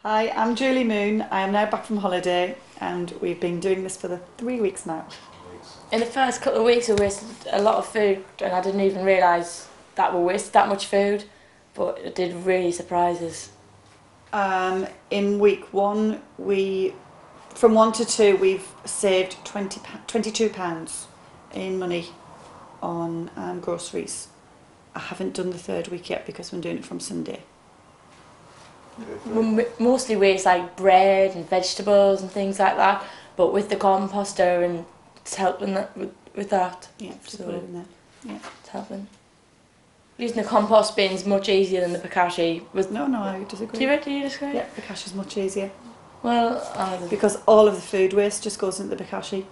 Hi, I'm Julie Moon. I am now back from holiday and we've been doing this for the 3 weeks now. In the first couple of weeks we wasted a lot of food and I didn't even realise that we wasted that much food, but it did really surprise us. In week one, from 1 to 2, we've saved £22 in money on groceries. I haven't done the third week yet because I'm doing it from Sunday. We mostly waste like bread and vegetables and things like that, but with the composter and it's helping with that. Yeah, just put it in there. Yeah. It's helping. Using the compost bin is much easier than the bokashi. No, I disagree. Do you disagree? Yeah, bokashi is much easier. Well, because all of the food waste just goes into the bokashi,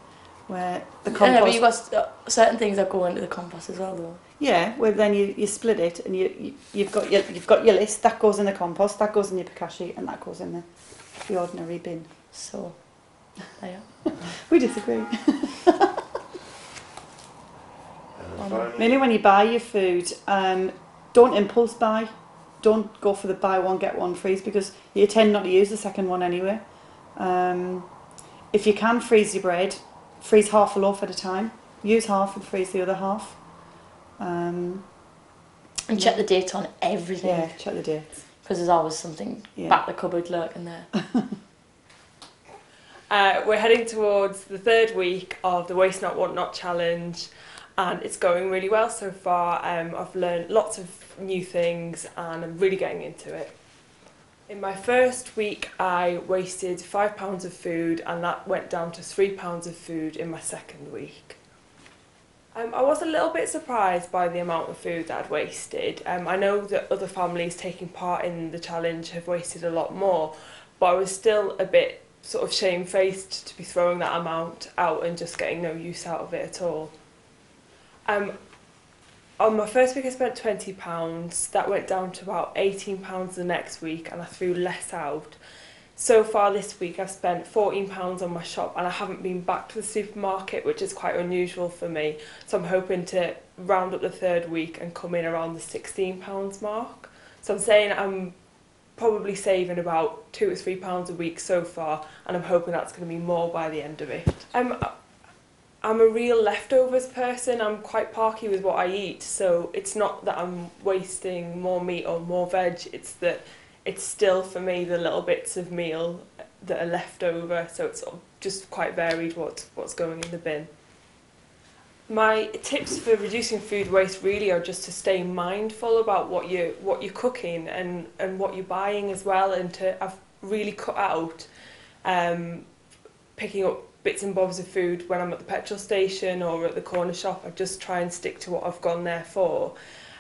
where the compost... Yeah, but you've got certain things that go into the compost as well, though. Yeah, well then you split it and you've got your list that goes in the compost, that goes in your bokashi, and that goes in the ordinary bin. So, there. We disagree. Mainly when you buy your food, don't impulse buy. Don't go for the buy one get one freeze because you tend not to use the second one anyway. If you can freeze your bread, freeze half a loaf at a time. Use half and freeze the other half. And check the date on everything. Yeah, check the dates. Because there's always something back the cupboard lurking there. We're heading towards the third week of the Waste Not Want Not challenge and it's going really well so far. I've learned lots of new things and I'm really getting into it. In my first week I wasted £5 of food and that went down to £3 of food in my second week. I was a little bit surprised by the amount of food that I'd wasted. I know that other families taking part in the challenge have wasted a lot more, but I was still a bit sort of shamefaced to be throwing that amount out and just getting no use out of it at all. On my first week I spent £20, that went down to about £18 the next week and I threw less out. So far this week I've spent £14 on my shop and I haven't been back to the supermarket, which is quite unusual for me. So I'm hoping to round up the third week and come in around the £16 mark. So I'm saying I'm probably saving about £2 or £3 a week so far and I'm hoping that's going to be more by the end of it. I'm a real leftovers person. I'm quite parky with what I eat, so it's not that I'm wasting more meat or more veg, it's that it's still for me the little bits of meal that are left over, so it's just quite varied what's going in the bin. My tips for reducing food waste really are just to stay mindful about what you're cooking and what you're buying as well, and I've really cut out picking up bits and bobs of food when I'm at the petrol station or at the corner shop. I just try and stick to what I've gone there for.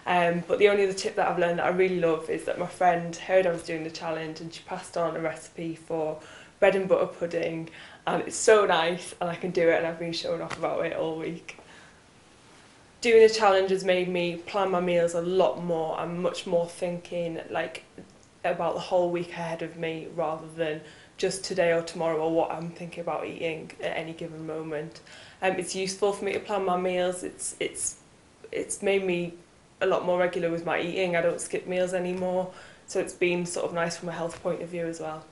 But the only other tip that I've learned that I really love is that my friend heard I was doing the challenge and she passed on a recipe for bread and butter pudding and it's so nice and I can do it and I've been showing off about it all week. Doing the challenge has made me plan my meals a lot more. I'm much more thinking about the whole week ahead of me rather than just today or tomorrow or what I'm thinking about eating at any given moment. It's useful for me to plan my meals. It's made me a lot more regular with my eating. I don't skip meals anymore, so it's been sort of nice from a health point of view as well.